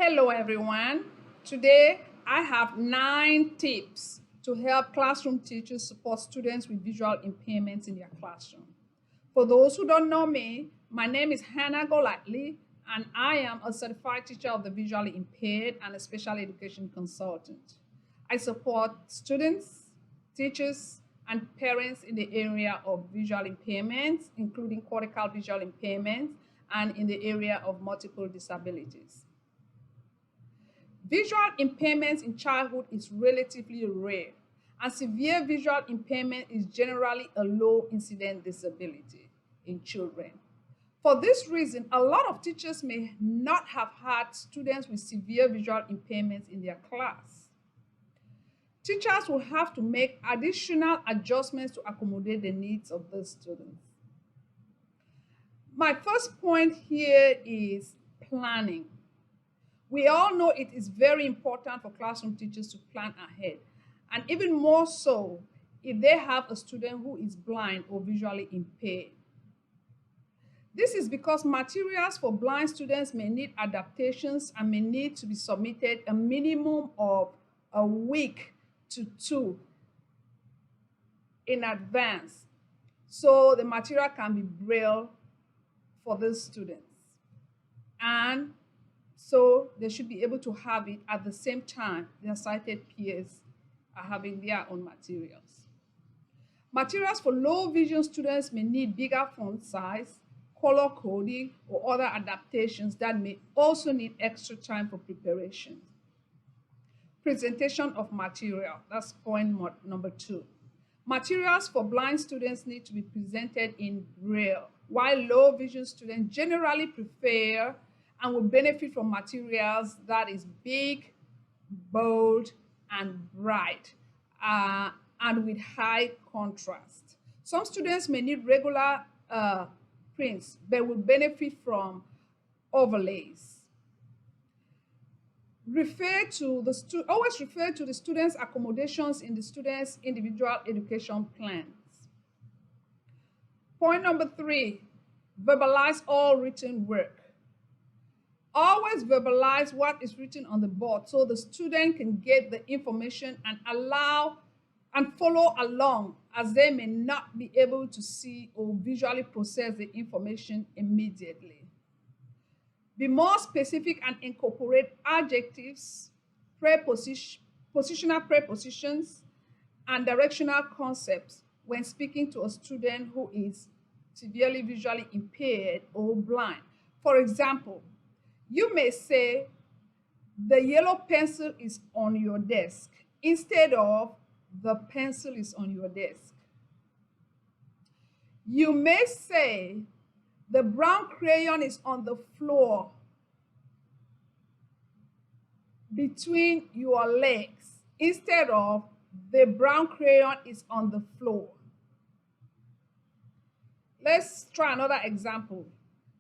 Hello everyone. Today I have 9 tips to help classroom teachers support students with visual impairments in their classroom. For those who don't know me, my name is Hannah Golightly and I am a certified teacher of the visually impaired and a special education consultant. I support students, teachers, and parents in the area of visual impairments, including cortical visual impairments, and in the area of multiple disabilities. Visual impairments in childhood is relatively rare, and severe visual impairment is generally a low incident disability in children. For this reason, a lot of teachers may not have had students with severe visual impairments in their class. Teachers will have to make additional adjustments to accommodate the needs of those students. My first point here is planning. We all know it is very important for classroom teachers to plan ahead, and even more so if they have a student who is blind or visually impaired. This is because materials for blind students may need adaptations and may need to be submitted a minimum of a week to 2 in advance, so the material can be braille for those students. And so they should be able to have it at the same time their sighted peers are having their own materials. Materials for low vision students may need bigger font size, color coding, or other adaptations that may also need extra time for preparation. Presentation of material, that's point number 2. Materials for blind students need to be presented in braille, while low vision students generally prefer and will benefit from materials that is big, bold, and bright, and with high contrast. Some students may need regular prints, but will benefit from overlays. Always refer to the students' accommodations in the students' individual education plans. Point number 3, verbalize all written work. Always verbalize what is written on the board so the student can get the information and follow along, as they may not be able to see or visually process the information immediately. Be more specific and incorporate adjectives, positional prepositions, and directional concepts when speaking to a student who is severely visually impaired or blind. For example, you may say, the yellow pencil is on your desk, instead of the pencil is on your desk. You may say, the brown crayon is on the floor between your legs, instead of the brown crayon is on the floor. Let's try another example.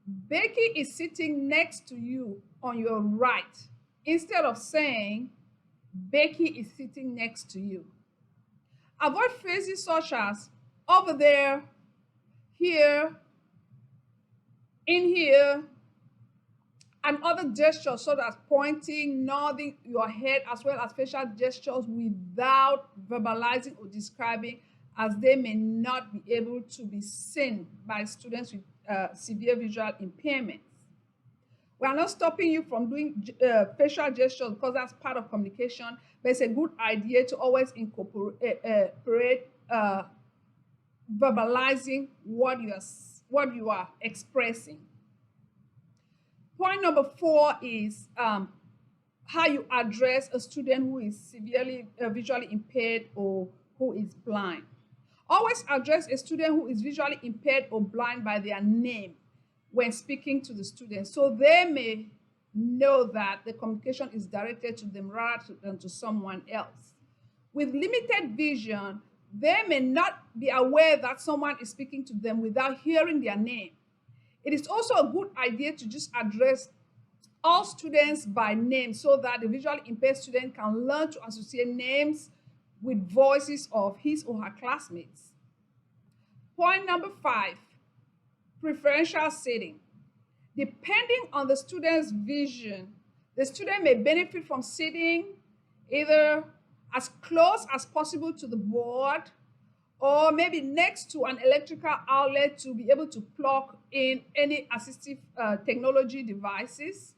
Becky is sitting next to you on your right, instead of saying, Becky is sitting next to you. Avoid phrases such as over there, here, in here, and other gestures such as pointing, nodding your head, as well as facial gestures without verbalizing or describing, as they may not be able to be seen by students with severe visual impairments. We are not stopping you from doing facial gestures because that's part of communication, but it's a good idea to always incorporate verbalizing what you are expressing. Point number 4 is how you address a student who is severely visually impaired or who is blind. Always address a student who is visually impaired or blind by their name when speaking to the student, so they may know that the communication is directed to them rather than to someone else. With limited vision, they may not be aware that someone is speaking to them without hearing their name. It is also a good idea to just address all students by name so that the visually impaired student can learn to associate names with voices of his or her classmates. Point number 5, preferential setting. Depending on the student's vision, The student may benefit from sitting either as close as possible to the board or maybe next to an electrical outlet to be able to plug in any assistive technology devices.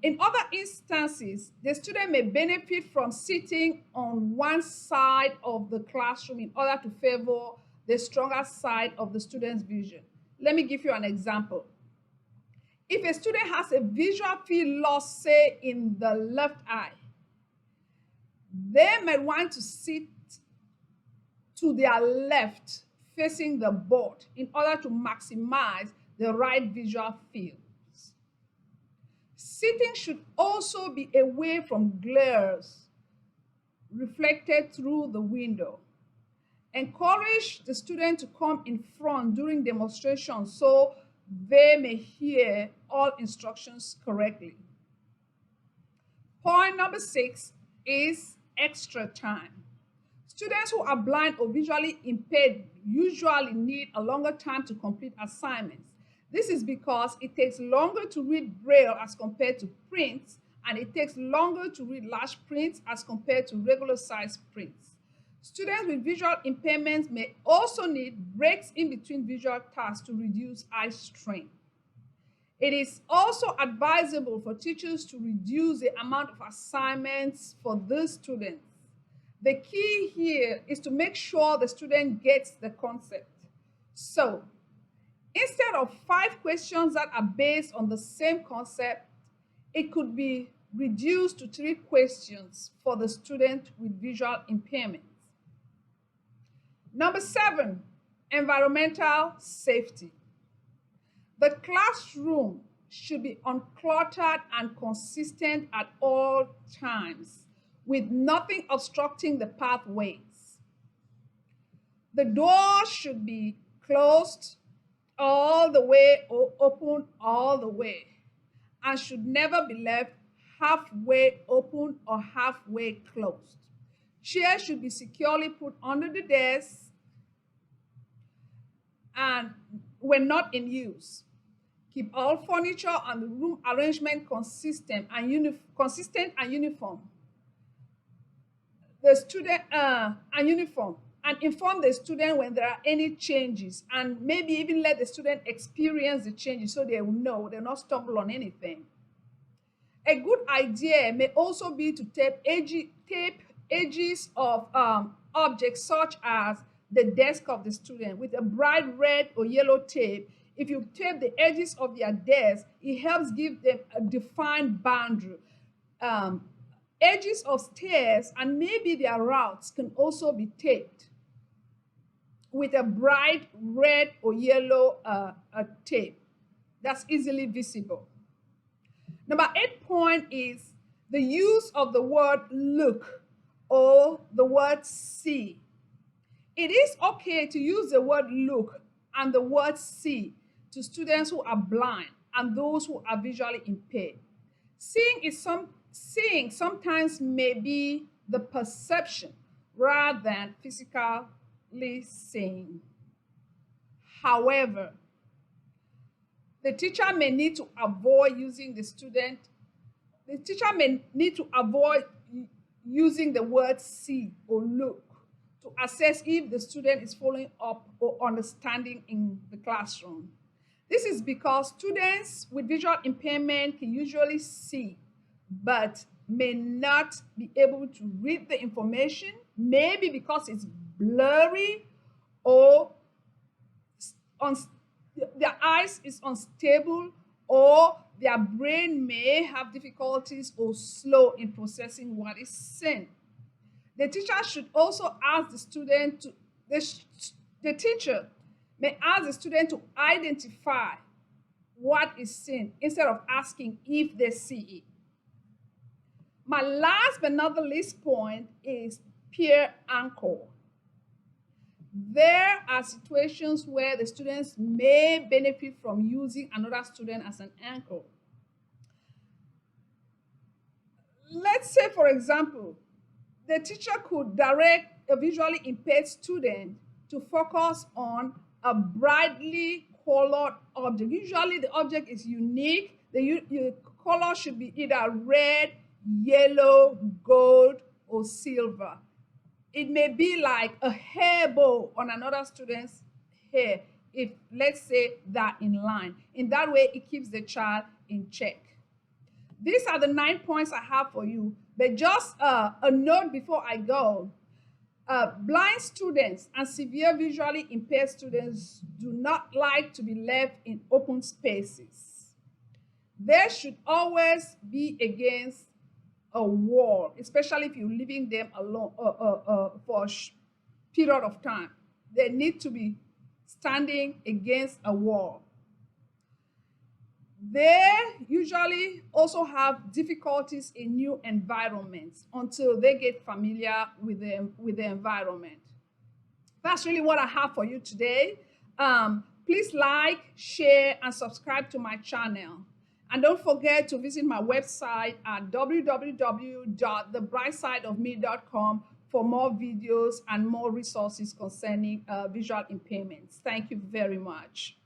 In other instances, the student may benefit from sitting on one side of the classroom in order to favor the stronger side of the student's vision. Let me give you an example. If a student has a visual field loss, say in the left eye, they might want to sit to their left facing the board in order to maximize the right visual field. Sitting should also be away from glares reflected through the window. Encourage the student to come in front during demonstrations so they may hear all instructions correctly. Point number 6 is extra time. Students who are blind or visually impaired usually need a longer time to complete assignments. This is because it takes longer to read Braille as compared to print, and it takes longer to read large prints as compared to regular size prints. Students with visual impairments may also need breaks in between visual tasks to reduce eye strain. It is also advisable for teachers to reduce the amount of assignments for these students. The key here is to make sure the student gets the concept. So, instead of 5 questions that are based on the same concept, it could be reduced to 3 questions for the student with visual impairments. Number 7, environmental safety. The classroom should be uncluttered and consistent at all times, with nothing obstructing the pathways. The door should be closed all the way or open all the way, and should never be left halfway open or halfway closed. Chairs should be securely put under the desk and when not in use. Keep all furniture and the room arrangement consistent and uniform. The student and uniform, and inform the student when there are any changes, and maybe even let the student experience the changes so they will know, they'll not stumble on anything. A good idea may also be to tape edges of objects such as the desk of the student with a bright red or yellow tape. If you tape the edges of their desk, it helps give them a defined boundary. Edges of stairs and maybe their routes can also be taped with a bright red or yellow tape that's easily visible. Number 8 point is the use of the word look or the word see. It is okay to use the word look and the word see to students who are blind and those who are visually impaired. Seeing sometimes may be the perception rather than physically seeing. However, the teacher may need to avoid using using the word see or look to assess if the student is following up or understanding in the classroom. This is because students with visual impairment can usually see, but may not be able to read the information, maybe because it's blurry or their eyes is unstable, or their brain may have difficulties or slow in processing what is seen. The teacher should also ask the student to, the teacher may ask the student to identify what is seen instead of asking if they see it. My last but not the least point is peer anchor. There are situations where the students may benefit from using another student as an anchor. Let's say, for example, the teacher could direct a visually impaired student to focus on a brightly colored object. Usually the object is unique The color should be either red, yellow, gold, or silver. It may be like a hair bow on another student's hair, if let's say that in line. In that way, it keeps the child in check. These are the 9 points I have for you. But just a note before I go. Blind students and severe visually impaired students do not like to be left in open spaces. They should always be against a wall, especially if you're leaving them alone for a period of time. They need to be standing against a wall. They usually also have difficulties in new environments until they get familiar with the environment. That's really what I have for you today. Please like, share, and subscribe to my channel. And don't forget to visit my website at www.thebrightsideofme.com for more videos and more resources concerning visual impairments. Thank you very much.